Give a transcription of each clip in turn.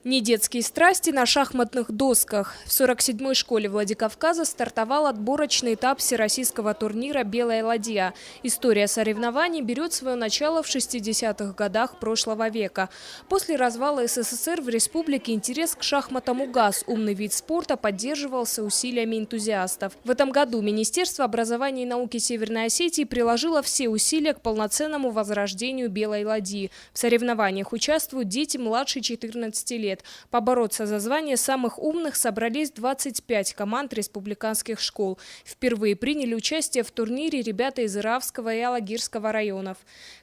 Недетские страсти на шахматных досках. В 47-й школе Владикавказа стартовал отборочный этап всероссийского турнира «Белая ладья». История соревнований берет свое начало в 60-х годах прошлого века. После развала СССР в республике интерес к шахматам угас. Умный вид спорта поддерживался усилиями энтузиастов. В этом году Министерство образования и науки Северной Осетии приложило все усилия к полноценному возрождению «Белой ладьи». В соревнованиях участвуют дети младше 14 лет. Побороться за звание самых умных собрались 25 команд республиканских школ. Впервые приняли участие в турнире ребята из Иравского и Алагирского районов.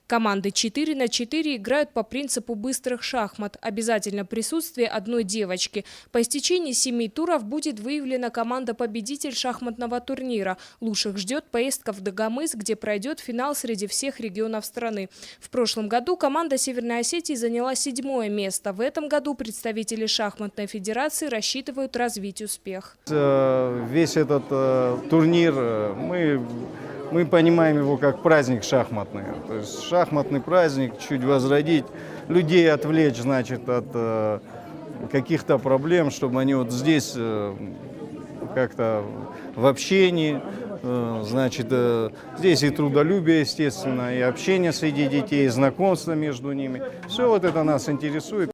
Команды 4 на 4 играют по принципу быстрых шахмат. Обязательно присутствие одной девочки. По истечении 7 туров будет выявлена команда-победитель шахматного турнира. Лучших ждет поездка в Дагомыс, где пройдет финал среди всех регионов страны. В прошлом году команда Северной Осетии заняла 7-е место. В этом году представители шахматной федерации рассчитывают развить успех. Весь этот турнир мы понимаем его как праздник шахматный. То есть шахматный праздник, чуть возродить, людей отвлечь, значит, от каких-то проблем, чтобы они вот здесь как-то в общении, значит, здесь и трудолюбие, естественно, и общение среди детей, и знакомство между ними. Все вот это нас интересует.